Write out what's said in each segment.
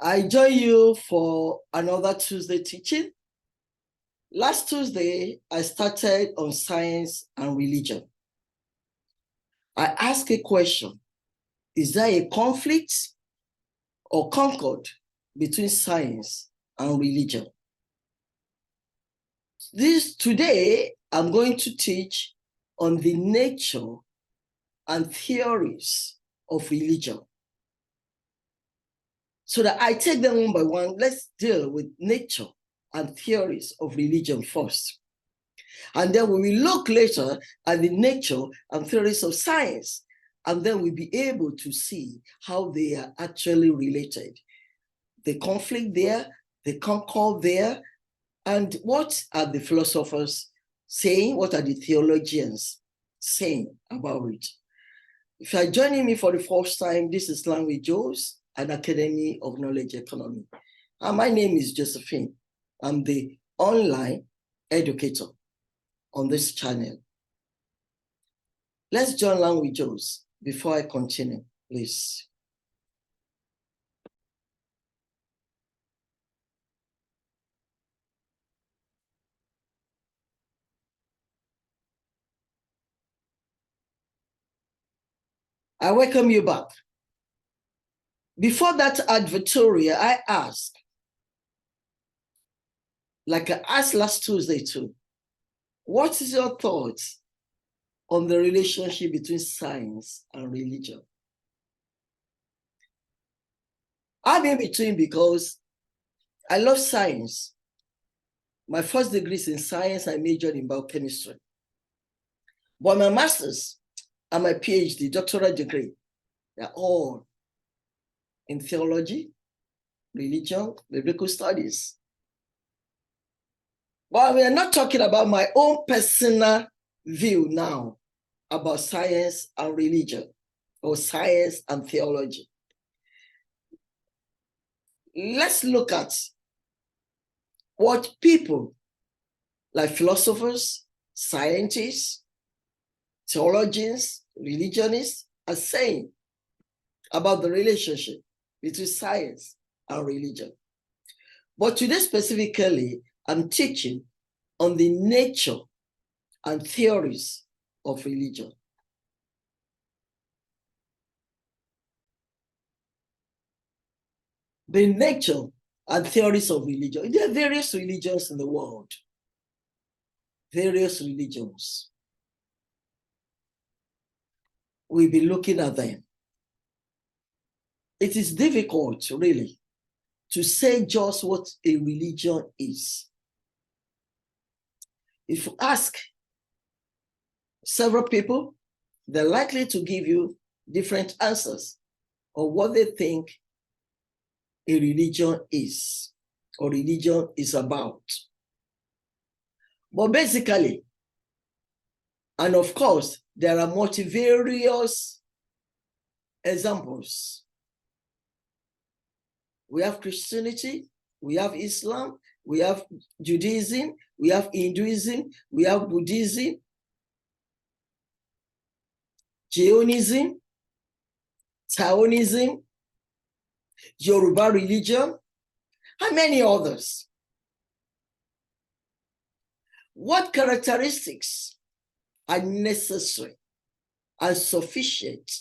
I join you for another Tuesday teaching. Last Tuesday, I started on science and religion. I asked a question: is there a conflict or concord between science and religion? Today, I'm going to teach on the nature and theories of religion. So that I take them one by one. Let's deal with nature and theories of religion first. And then we will look later at the nature and theories of science. And then we'll be able to see how they are actually related. The conflict there, the concord there, and what are the philosophers saying? What are the theologians saying about it? If you are joining me for the first time, this is Learn with Joes, an Academy of Knowledge Economy. And my name is Josephine. I'm the online educator on this channel. Let's join Learn with Joes before I continue, please. I welcome you back. Before that advertorial, I asked, like I asked last Tuesday too, what is your thoughts on the relationship between science and religion? I'm in between because I love science. My first degree is in science. I majored in biochemistry. But my master's and my Ph.D., doctoral degree, they're all in theology, religion, biblical studies. But we are not talking about my own personal view now about science and religion or science and theology. Let's look at what people like philosophers, scientists, theologians, religionists are saying about the relationship between science and religion. But today specifically, I'm teaching on the nature and theories of religion. The nature and theories of religion. There are various religions in the world. Various religions. We'll be looking at them. It is difficult, really, to say just what a religion is. If you ask several people, they're likely to give you different answers on what they think a religion is or religion is about. But basically, and of course, there are multifarious examples. We have Christianity, we have Islam, we have Judaism, we have Hinduism, we have Buddhism, Jainism, Taoism, Yoruba religion, and many others. What characteristics are necessary and sufficient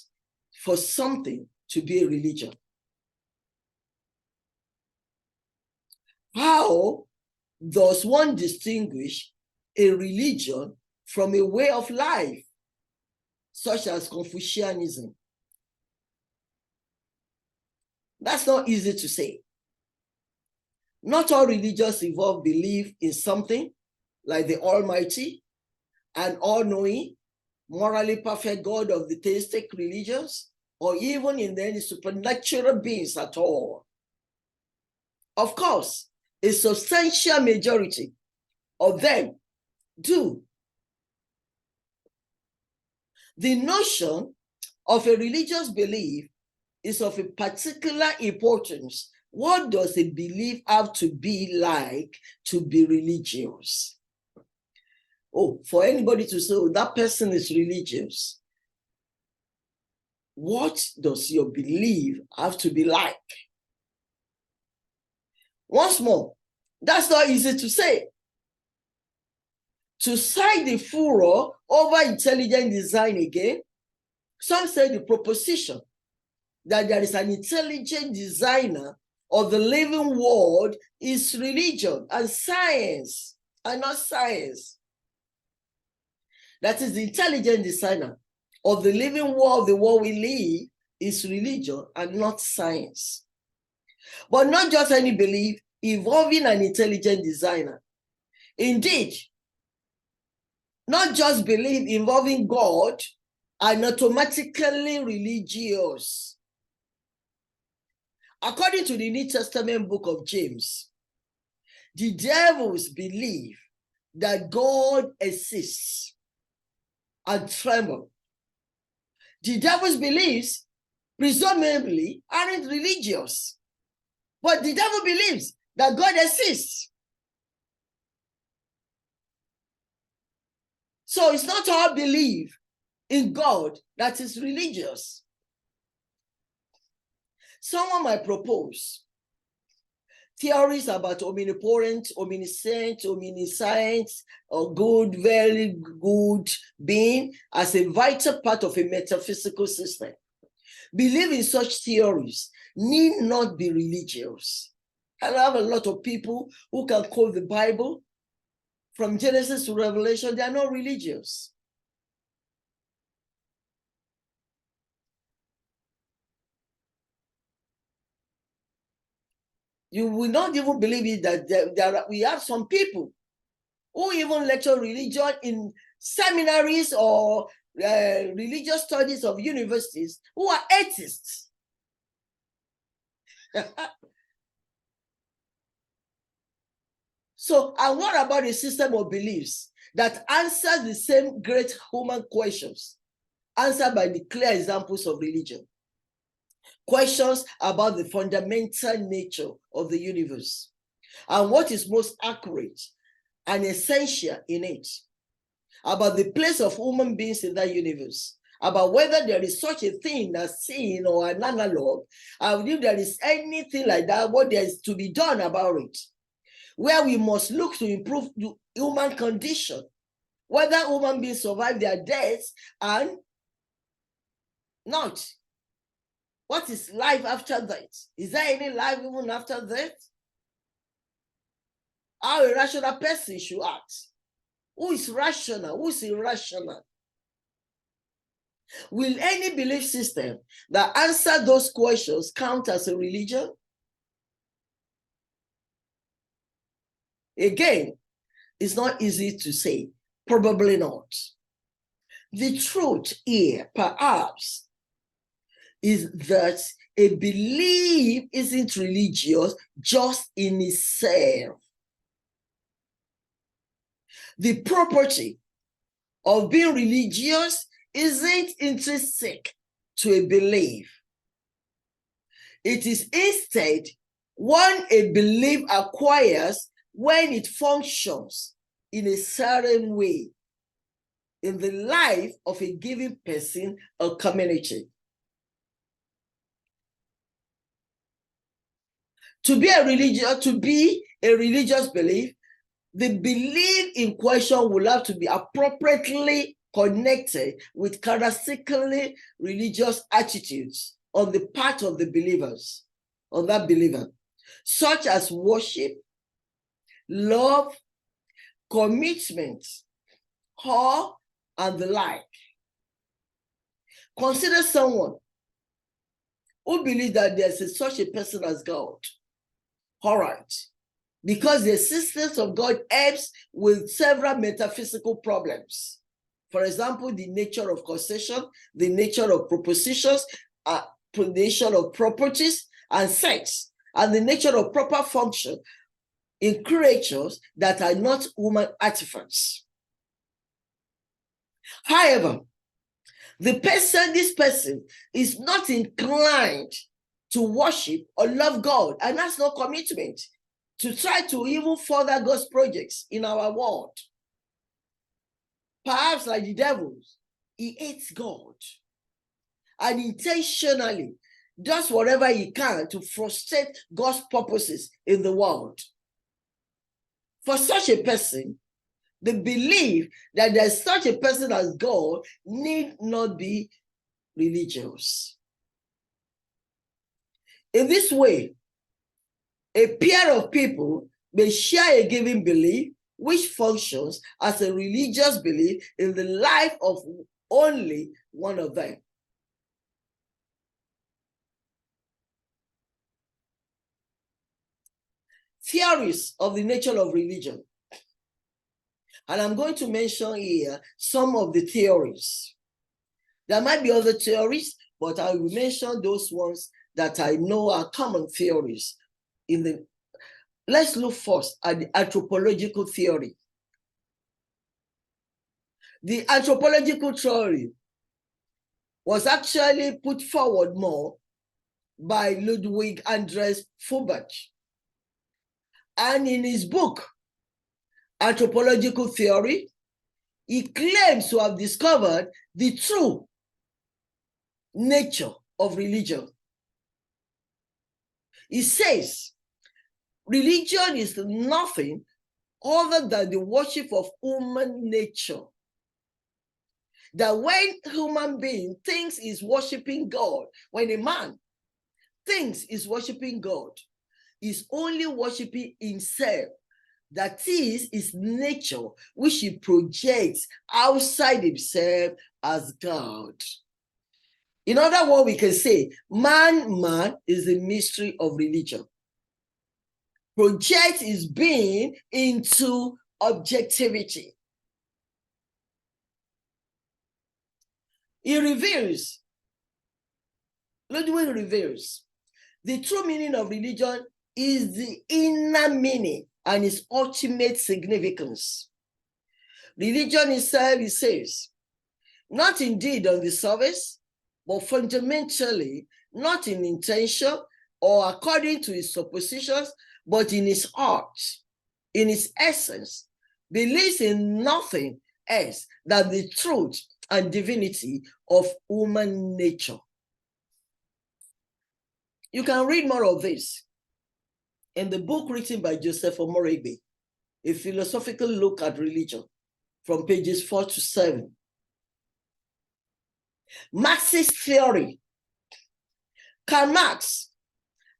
for something to be a religion? How does one distinguish a religion from a way of life, such as Confucianism? That's not easy to say. Not all religions involve belief in something like the Almighty and all-knowing, morally perfect God of the theistic religions, or even in any supernatural beings at all. Of course, a substantial majority of them do. The notion of a religious belief is of a particular importance. What does a belief have to be like to be religious? Oh, for anybody to say, oh, that person is religious. What does your belief have to be like? Once more, that's not easy to say. To cite the furor over intelligent design again, some say the proposition that there is an intelligent designer of the living world is religion and science, and not science. That is, the intelligent designer of the living world, the world we live, is religion and not science. But not just any belief involving an intelligent designer. Indeed, not just belief involving God are automatically religious. According to the New Testament book of James, the devils believe that God exists and tremble. The devil's beliefs presumably aren't religious, but the devil believes that God exists. So it's not all belief in God that is religious. Someone might propose theories about omnipotent, omniscient, omniscience, or good, very good being as a vital part of a metaphysical system. Belief in such theories need not be religious. And I have a lot of people who can quote the Bible from Genesis to Revelation. They are not religious. You will not even believe it that we have some people who even lecture religion in seminaries or religious studies of universities who are atheists. So, and what about a system of beliefs that answers the same great human questions answered by the clear examples of religion? Questions about the fundamental nature of the universe and what is most accurate and essential in it, about the place of human beings in that universe, about whether there is such a thing as sin or an analog, and if there is anything like that, what there is to be done about it, where we must look to improve the human condition, whether human beings survive their deaths and not. What is life after death? Is there any life even after death? How a rational person should act. Who is rational? Who is irrational? Will any belief system that answers those questions count as a religion? Again, it's not easy to say. Probably not. The truth here, perhaps, is that a belief isn't religious just in itself. The property of being religious isn't intrinsic to a belief. It is instead one a belief acquires when it functions in a certain way in the life of a given person or community. To be a religious belief, the belief in question will have to be appropriately connected with characteristically religious attitudes on the part of the believers, of that believer, such as worship, love, commitment, awe, and the like. Consider someone who believes that there's such a person as God. All right. Because the existence of God helps with several metaphysical problems. For example, the nature of causation, the nature of propositions, the nature of properties and sex, and the nature of proper function in creatures that are not human artifacts. However, this person is not inclined to worship or love God, and that's no commitment to try to even further God's projects in our world. Perhaps like the devils, he hates God and intentionally does whatever he can to frustrate God's purposes in the world. For such a person, the belief that there's such a person as God need not be religious. In this way, a pair of people may share a given belief which functions as a religious belief in the life of only one of them. Theories of the nature of religion. And I'm going to mention here some of the theories. There might be other theories, but I will mention those ones that I know are common theories. Let's look first at the anthropological theory. The anthropological theory was actually put forward more by Ludwig Andreas Fubach. And in his book, Anthropological Theory, he claims to have discovered the true nature of religion. He says, religion is nothing other than the worship of human nature. That when human being thinks he's worshiping God, when a man thinks he's worshiping God, he's only worshiping himself. That is his nature, which he projects outside himself as God. In other words, we can say, man is the mystery of religion. Project his being into objectivity. Ludwig reveals, the true meaning of religion is the inner meaning and its ultimate significance. Religion itself, he says, not indeed on the surface, but fundamentally, not in intention or according to its suppositions, but in its heart, in its essence, believes in nothing else than the truth and divinity of human nature. You can read more of this in the book written by Joseph Omoregbe, A Philosophical Look at Religion, from pages 4 to 7. Marxist theory. Karl Marx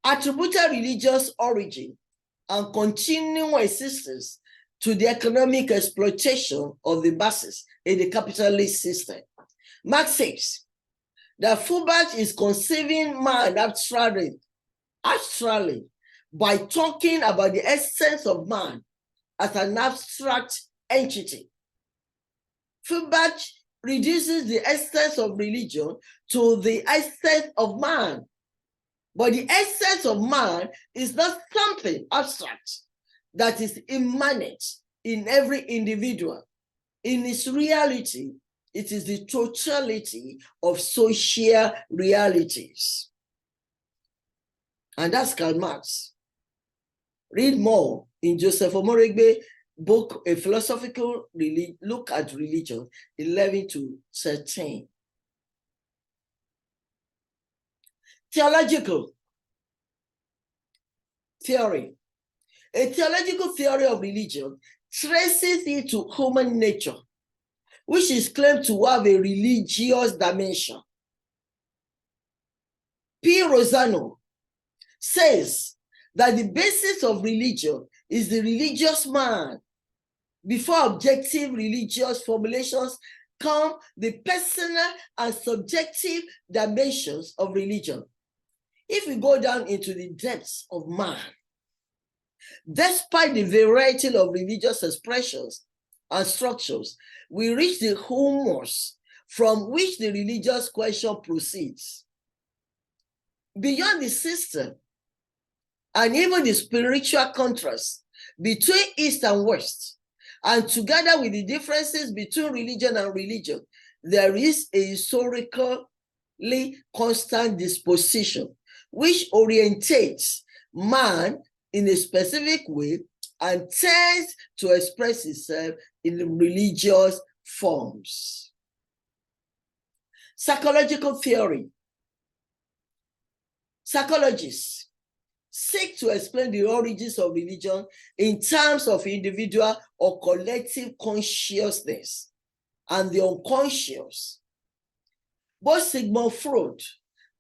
attributed religious origin and continuing existence to the economic exploitation of the masses in the capitalist system. Marx says that Fubach is conceiving man abstractly by talking about the essence of man as an abstract entity. Fubach reduces the essence of religion to the essence of man. But the essence of man is not something abstract that is immanent in every individual. In its reality, it is the totality of social realities. And that's Karl Marx. Read more in Joseph Omoregbe's book, A Philosophical Look at Religion, 11 to 13. Theological theory. A theological theory of religion traces it to human nature, which is claimed to have a religious dimension. P. Rosano says that the basis of religion is the religious man. Before objective religious formulations come the personal and subjective dimensions of religion. If we go down into the depths of man, despite the variety of religious expressions and structures, we reach the humus from which the religious question proceeds. Beyond the system and even the spiritual contrast between East and West, and together with the differences between religion and religion, there is a historically constant disposition which orientates man in a specific way and tends to express itself in religious forms. Psychological theory. Psychologists seek to explain the origins of religion in terms of individual or collective consciousness and the unconscious. Both Sigmund Freud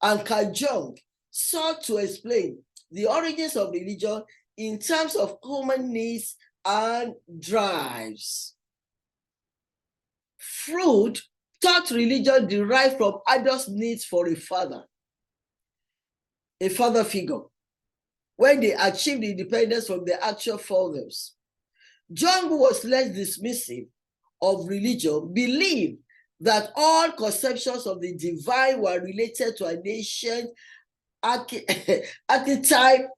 and Carl Jung sought to explain the origins of religion in terms of human needs and drives. Freud thought religion derived from adults' needs for a father figure, when they achieved independence from their actual fathers. Jung was less dismissive of religion, believed that all conceptions of the divine were related to an ancient archetype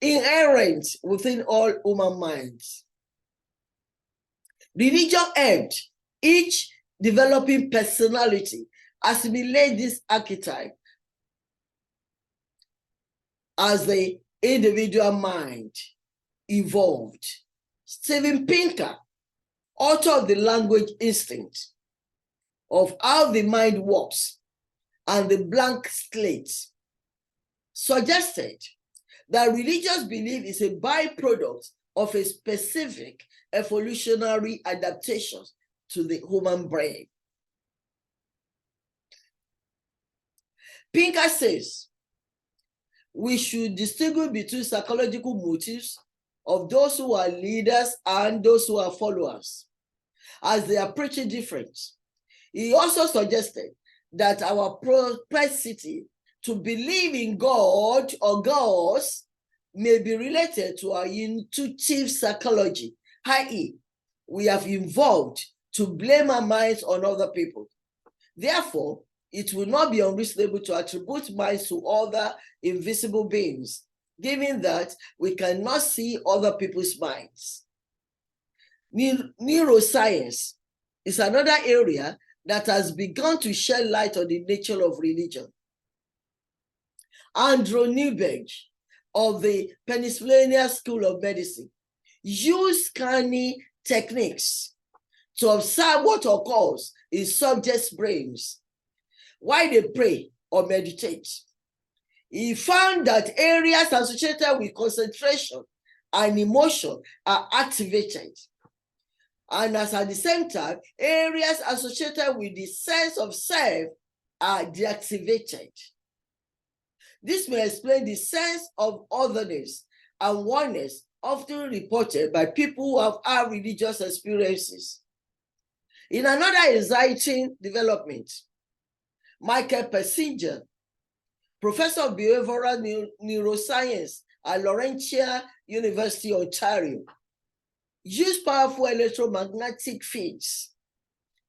inherent within all human minds. Religion helped each developing personality assimilate this archetype as the individual mind evolved. Steven Pinker, author of The Language Instinct, of How the Mind Works and the Blank Slate, suggested that religious belief is a byproduct of a specific evolutionary adaptation to the human brain. Pinker says we should distinguish between psychological motives of those who are leaders and those who are followers, as they are pretty different. He also suggested that our propensity to believe in God or gods may be related to our intuitive psychology, i.e., we have evolved to blame our minds on other people. Therefore, it will not be unreasonable to attribute minds to other invisible beings, given that we cannot see other people's minds. Neuroscience is another area that has begun to shed light on the nature of religion. Andrew Newberg of the Pennsylvania School of Medicine used scanning techniques to observe what occurs in subjects' brains while they pray or meditate. He found that areas associated with concentration and emotion are activated, and as at the same time, areas associated with the sense of self are deactivated. This may explain the sense of otherness and oneness often reported by people who have had religious experiences. In another exciting development, Michael Persinger, professor of behavioral neuroscience at Laurentian University, Ontario, used powerful electromagnetic fields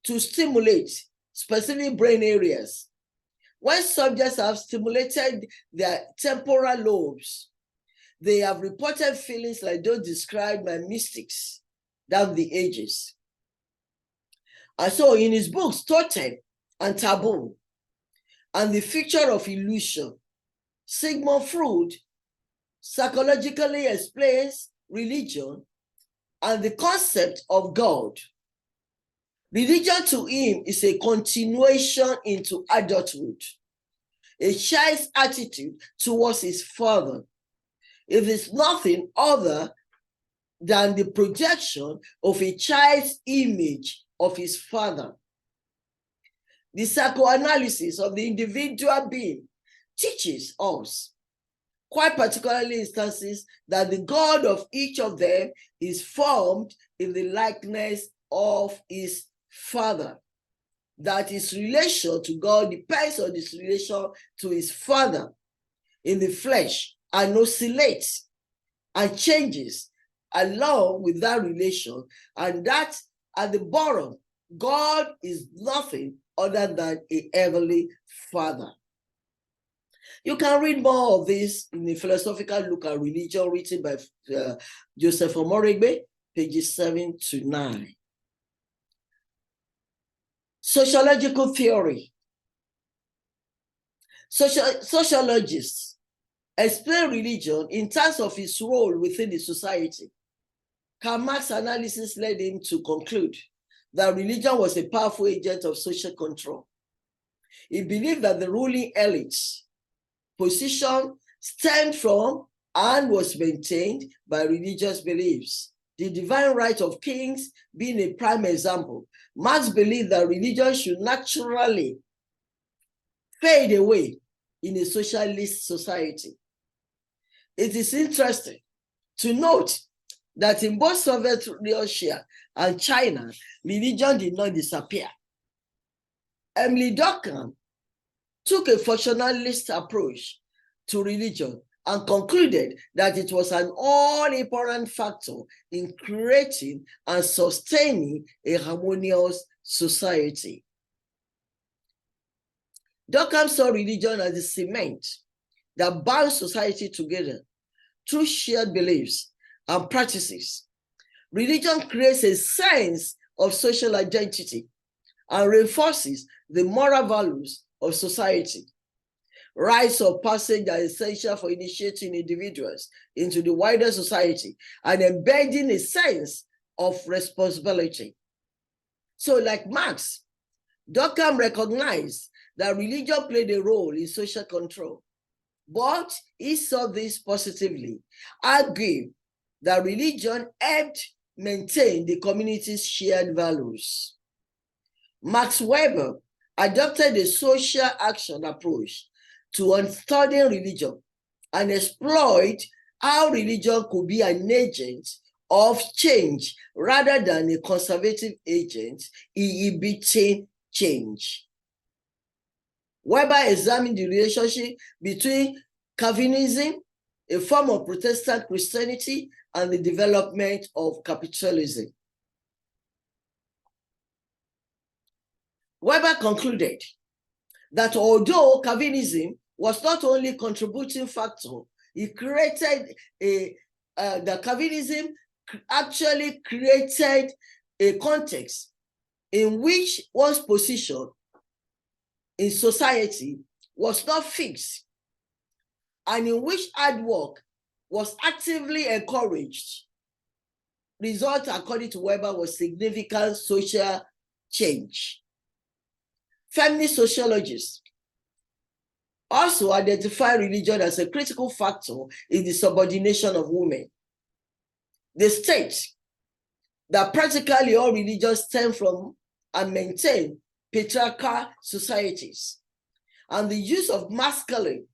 to stimulate specific brain areas. When subjects have stimulated their temporal lobes, they have reported feelings like those described by mystics down the ages. And so in his books, Totem and Taboo, and the Future of Illusion, Sigmund Freud psychologically explains religion and the concept of God. Religion to him is a continuation into adulthood, a child's attitude towards his father. It is nothing other than the projection of a child's image of his father. The psychoanalysis of the individual being teaches us, quite particularly instances, that the God of each of them is formed in the likeness of his father, that his relation to God depends on his relation to his father in the flesh and oscillates and changes along with that relation, and that at the bottom, God is nothing other than a heavenly father. You can read more of this in the philosophical look at religion written by Joseph Omoregbe, pages 7 to 9. Sociological theory. Sociologists explain religion in terms of its role within the society. Karl Marx's analysis led him to conclude that religion was a powerful agent of social control. He believed that the ruling elites' position stemmed from and was maintained by religious beliefs. The divine right of kings being a prime example. Marx believed that religion should naturally fade away in a socialist society. It is interesting to note that in both Soviet Russia and China, religion did not disappear. Emily Durkheim took a functionalist approach to religion and concluded that it was an all-important factor in creating and sustaining a harmonious society. Durkheim saw religion as the cement that binds society together through shared beliefs and practices. Religion creates a sense of social identity and reinforces the moral values of society. Rites of passage are essential for initiating individuals into the wider society and embedding a sense of responsibility. So, like Marx, Durkheim recognized that religion played a role in social control, but he saw this positively, arguing that religion helped maintain the community's shared values. Max Weber adopted a social action approach to studying religion and explored how religion could be an agent of change rather than a conservative agent inhibiting change. Weber examined the relationship between Calvinism, a form of Protestant Christianity, and the development of capitalism. Weber concluded that although Calvinism was not only a contributing factor, it created the Calvinism actually created a context in which one's position in society was not fixed and in which hard work was actively encouraged. Result, according to Weber, was significant social change. Feminist sociologists also identify religion as a critical factor in the subordination of women. They state that practically all religions stem from and maintain patriarchal societies, and the use of masculine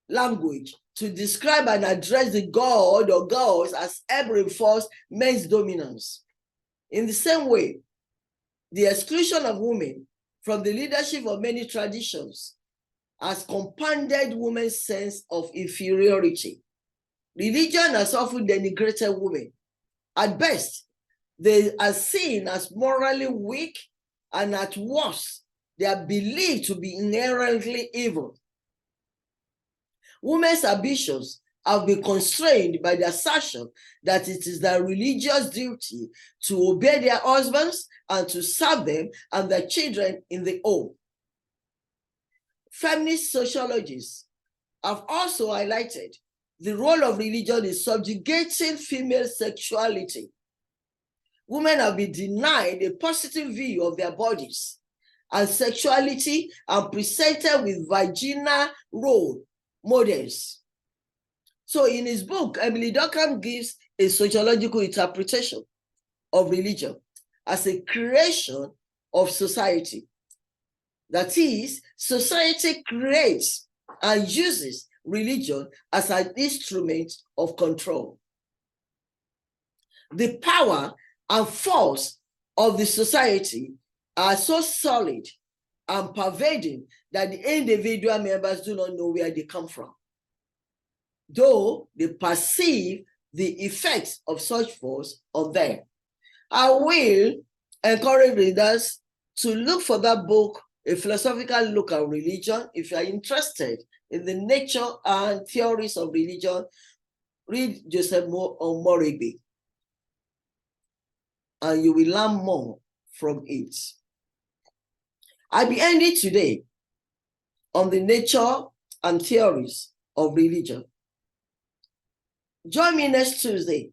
language to describe and address the god or gods as help reinforce men's dominance. In the same way, the exclusion of women from the leadership of many traditions has compounded women's sense of inferiority. Religion has often denigrated women. At best, they are seen as morally weak, and at worst, they are believed to be inherently evil. Women's ambitions have been constrained by the assertion that it is their religious duty to obey their husbands and to serve them and their children in the home. Feminist sociologists have also highlighted the role of religion in subjugating female sexuality. Women have been denied a positive view of their bodies and sexuality and presented with vaginal role models. So in his book, Emily Durkheim gives a sociological interpretation of religion as a creation of society. That is, society creates and uses religion as an instrument of control. The power and force of the society are so solid and pervading that the individual members do not know where they come from, though they perceive the effects of such force on them. I will encourage readers to look for that book, A Philosophical Look at Religion. If you are interested in the nature and theories of religion, read Joseph Moribe, and you will learn more from it. I'll be ending today on the nature and theories of religion. Join me next Tuesday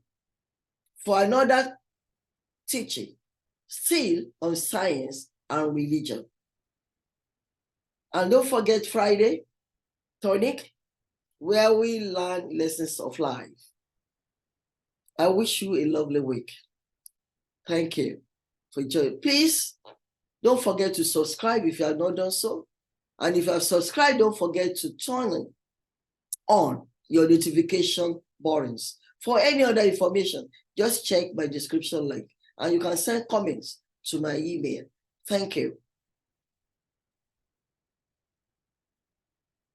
for another teaching, still on science and religion. And don't forget Friday, tonic, where we learn lessons of life. I wish you a lovely week. Thank you for joining. Please don't forget to subscribe if you have not done so. And if you have subscribed, don't forget to turn on your notification buttons. For any other information, just check my description link and you can send comments to my email. Thank you.